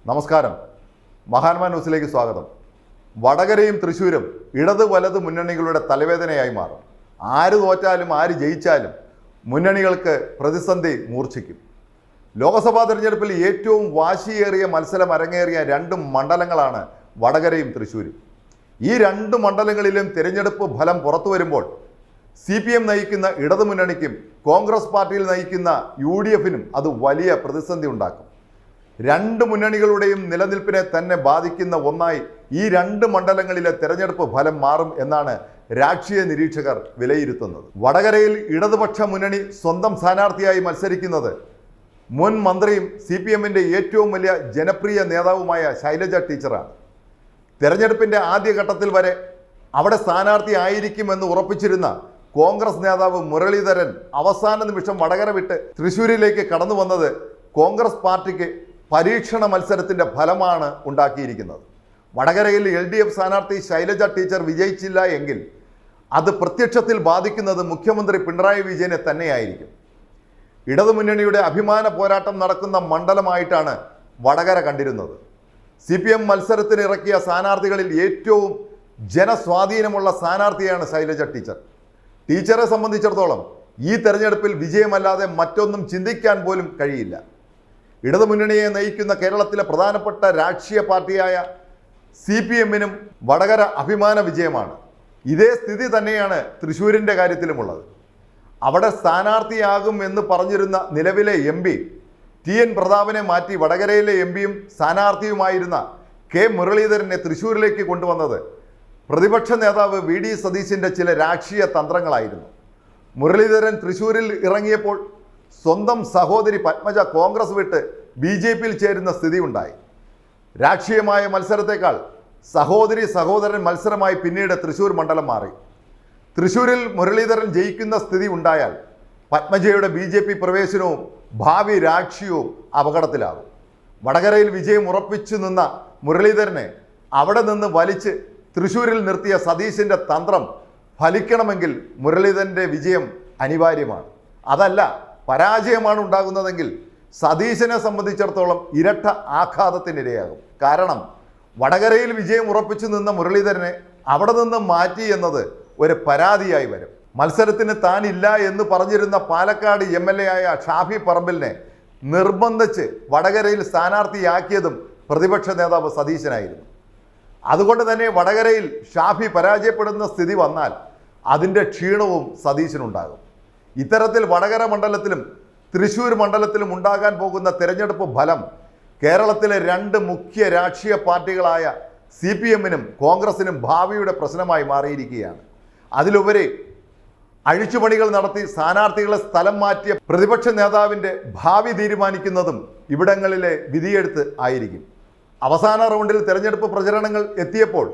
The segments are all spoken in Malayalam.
നമസ്കാരം. മഹാന്മാ ന്യൂസിലേക്ക് സ്വാഗതം. വടകരയും തൃശ്ശൂരും ഇടത് വലത് മുന്നണികളുടെ തലവേദനയായി മാറും. ആര് തോറ്റാലും ആര് ജയിച്ചാലും മുന്നണികൾക്ക് പ്രതിസന്ധി മൂർച്ഛിക്കും. ലോക്സഭാ തെരഞ്ഞെടുപ്പിൽ ഏറ്റവും വാശിയേറിയ മത്സരം അരങ്ങേറിയ രണ്ട് മണ്ഡലങ്ങളാണ് വടകരയും തൃശ്ശൂരും. ഈ രണ്ട് മണ്ഡലങ്ങളിലും തിരഞ്ഞെടുപ്പ് ഫലം പുറത്തു വരുമ്പോൾ CPM നയിക്കുന്ന ഇടതുമുന്നണിക്കും കോൺഗ്രസ് പാർട്ടിയിൽ നയിക്കുന്ന UDFനും അത് വലിയ പ്രതിസന്ധി ഉണ്ടാക്കും. രണ്ട് മുന്നണികളുടെയും നിലനിൽപ്പിനെ തന്നെ ബാധിക്കുന്ന ഒന്നായി ഈ രണ്ട് മണ്ഡലങ്ങളിലെ തെരഞ്ഞെടുപ്പ് ഫലം മാറും എന്നാണ് രാഷ്ട്രീയ നിരീക്ഷകർ വിലയിരുത്തുന്നത്. വടകരയിൽ ഇടതുപക്ഷ മുന്നണി സ്വന്തം സ്ഥാനാർത്ഥിയായി മത്സരിക്കുന്നത് മുൻ മന്ത്രിയും CPMന്റെ ഏറ്റവും വലിയ ജനപ്രിയ നേതാവുമായ ശൈലജ ടീച്ചറാണ്. തെരഞ്ഞെടുപ്പിന്റെ ആദ്യഘട്ടത്തിൽ വരെ അവിടെ സ്ഥാനാർത്ഥി ആയിരിക്കുമെന്ന് ഉറപ്പിച്ചിരുന്ന കോൺഗ്രസ് നേതാവ് മുരളീധരൻ അവസാന നിമിഷം വടകര വിട്ട് തൃശ്ശൂരിലേക്ക് കടന്നു വന്നത് കോൺഗ്രസ് പാർട്ടിക്ക് പരീക്ഷണ മത്സരത്തിന്റെ ഫലമാണ് ഉണ്ടാക്കിയിരിക്കുന്നത്. വടകരയിൽ LDF സ്ഥാനാർത്ഥി ശൈലജ ടീച്ചർ വിജയിച്ചില്ല എങ്കിൽ അത് പ്രത്യക്ഷത്തിൽ ബാധിക്കുന്നത് മുഖ്യമന്ത്രി പിണറായി വിജയനെ തന്നെയായിരിക്കും. ഇടതുമുന്നണിയുടെ അഭിമാന പോരാട്ടം നടക്കുന്ന മണ്ഡലമായിട്ടാണ് വടകര കണ്ടിരുന്നത്. CPM മത്സരത്തിന് ഇറക്കിയ സ്ഥാനാർത്ഥികളിൽ ഏറ്റവും ജനസ്വാധീനമുള്ള സ്ഥാനാർത്ഥിയാണ് ശൈലജ ടീച്ചർ. ടീച്ചറെ സംബന്ധിച്ചിടത്തോളം ഈ തെരഞ്ഞെടുപ്പിൽ വിജയമല്ലാതെ മറ്റൊന്നും ചിന്തിക്കാൻ പോലും കഴിയില്ല. ഇടതുമുന്നണിയെ നയിക്കുന്ന കേരളത്തിലെ പ്രധാനപ്പെട്ട രാഷ്ട്രീയ പാർട്ടിയായ CPMനും വടകര അഭിമാന വിജയമാണ്. ഇതേ സ്ഥിതി തന്നെയാണ് തൃശ്ശൂരിൻ്റെ കാര്യത്തിലുമുള്ളത്. അവിടെ സ്ഥാനാർത്ഥിയാകും എന്ന് പറഞ്ഞിരുന്ന നിലവിലെ MP TN പ്രതാപനെ മാറ്റി വടകരയിലെ MPയും സ്ഥാനാർത്ഥിയുമായിരുന്ന K മുരളീധരനെ തൃശ്ശൂരിലേക്ക് കൊണ്ടുവന്നത് പ്രതിപക്ഷ നേതാവ് VD സതീശിൻ്റെ ചില രാഷ്ട്രീയ തന്ത്രങ്ങളായിരുന്നു. മുരളീധരൻ തൃശ്ശൂരിൽ ഇറങ്ങിയപ്പോൾ സ്വന്തം സഹോദരി പത്മജ കോൺഗ്രസ് വിട്ട് BJPയിൽ ചേരുന്ന സ്ഥിതി ഉണ്ടായി. രാഷ്ട്രീയമായ മത്സരത്തെക്കാൾ സഹോദരൻ മത്സരമായി പിന്നീട് തൃശ്ശൂർ മണ്ഡലം മാറി. തൃശ്ശൂരിൽ മുരളീധരൻ ജയിക്കുന്ന സ്ഥിതി ഉണ്ടായാൽ പത്മജയുടെ BJP പ്രവേശനവും ഭാവി രാഷ്ട്രീയവും അപകടത്തിലാകും. വടകരയിൽ വിജയം ഉറപ്പിച്ചു നിന്ന മുരളീധരനെ അവിടെ നിന്ന് വലിച്ച് തൃശ്ശൂരിൽ നിർത്തിയ സതീശിൻ്റെ തന്ത്രം ഫലിക്കണമെങ്കിൽ മുരളീധരൻ്റെ വിജയം അനിവാര്യമാണ്. അതല്ല പരാജയമാണ് ഉണ്ടാകുന്നതെങ്കിൽ സതീശനെ സംബന്ധിച്ചിടത്തോളം ഇരട്ട ആഘാതത്തിനിരയാകും. കാരണം വടകരയിൽ വിജയം ഉറപ്പിച്ചു നിന്ന മുരളീധരനെ അവിടെ നിന്ന് മാറ്റി എന്നത് ഒരു പരാതിയായി വരും. മത്സരത്തിന് താനില്ല എന്ന് പറഞ്ഞിരുന്ന പാലക്കാട് MLA ആയ ഷാഫി പറമ്പിലിനെ നിർബന്ധിച്ച് വടകരയിൽ സ്ഥാനാർത്ഥിയാക്കിയതും പ്രതിപക്ഷ നേതാവ് സതീശനായിരുന്നു. അതുകൊണ്ട് തന്നെ വടകരയിൽ ഷാഫി പരാജയപ്പെടുന്ന സ്ഥിതി വന്നാൽ അതിൻ്റെ ക്ഷീണവും സതീശനുണ്ടാകും. ഇത്തരത്തിൽ വടകര മണ്ഡലത്തിലും തൃശ്ശൂർ മണ്ഡലത്തിലും ഉണ്ടാകാൻ പോകുന്ന തെരഞ്ഞെടുപ്പ് ഫലം കേരളത്തിലെ രണ്ട് മുഖ്യ രാഷ്ട്രീയ പാർട്ടികളായ CPMനും കോൺഗ്രസിനും ഭാവിയുടെ പ്രശ്നമായി മാറിയിരിക്കുകയാണ്. അതിലുപരി അഴിച്ചുപണികൾ നടത്തി സ്ഥാനാർത്ഥികളെ സ്ഥലം മാറ്റിയ പ്രതിപക്ഷ നേതാവിൻ്റെ ഭാവി തീരുമാനിക്കുന്നതും ഇവിടങ്ങളിലെ വിധിയെഴുത്ത് ആയിരിക്കും. അവസാന റൗണ്ടിൽ തെരഞ്ഞെടുപ്പ് പ്രചരണങ്ങൾ എത്തിയപ്പോൾ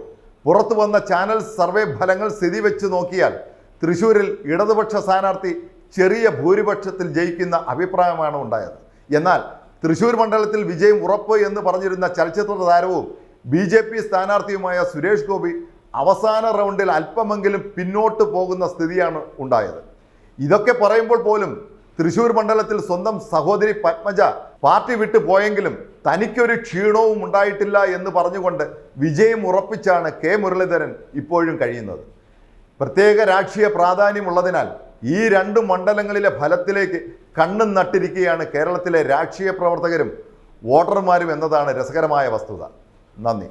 പുറത്തു വന്ന ചാനൽ സർവേ ഫലങ്ങൾ സ്ഥിതി വെച്ച് നോക്കിയാൽ തൃശ്ശൂരിൽ ഇടതുപക്ഷ സ്ഥാനാർത്ഥി ചെറിയ ഭൂരിപക്ഷത്തിൽ ജയിക്കുന്ന അഭിപ്രായമാണ് ഉണ്ടായത്. എന്നാൽ തൃശ്ശൂർ മണ്ഡലത്തിൽ വിജയം ഉറപ്പ് എന്ന് പറഞ്ഞിരുന്ന ചലച്ചിത്ര താരവും BJP സ്ഥാനാർത്ഥിയുമായ സുരേഷ് ഗോപി അവസാന റൗണ്ടിൽ അല്പമെങ്കിലും പിന്നോട്ട് പോകുന്ന സ്ഥിതിയാണ് ഉണ്ടായത്. ഇതൊക്കെ പറയുമ്പോൾ പോലും തൃശ്ശൂർ മണ്ഡലത്തിൽ സ്വന്തം സഹോദരി പത്മജ പാർട്ടി വിട്ടു പോയെങ്കിലും തനിക്കൊരു ക്ഷീണവും ഉണ്ടായിട്ടില്ല എന്ന് പറഞ്ഞുകൊണ്ട് വിജയം ഉറപ്പിച്ചാണ് K മുരളീധരൻ ഇപ്പോഴും കഴിയുന്നത്. പ്രത്യേക രാഷ്ട്രീയ പ്രാധാന്യമുള്ളതിനാൽ ഈ രണ്ട് മണ്ഡലങ്ങളിലെ ഫലത്തിലേക്ക് കണ്ണും നട്ടിരിക്കുകയാണ് കേരളത്തിലെ രാഷ്ട്രീയ പ്രവർത്തകരും വോട്ടർമാരും എന്നതാണ് രസകരമായ വസ്തുത. നന്ദി.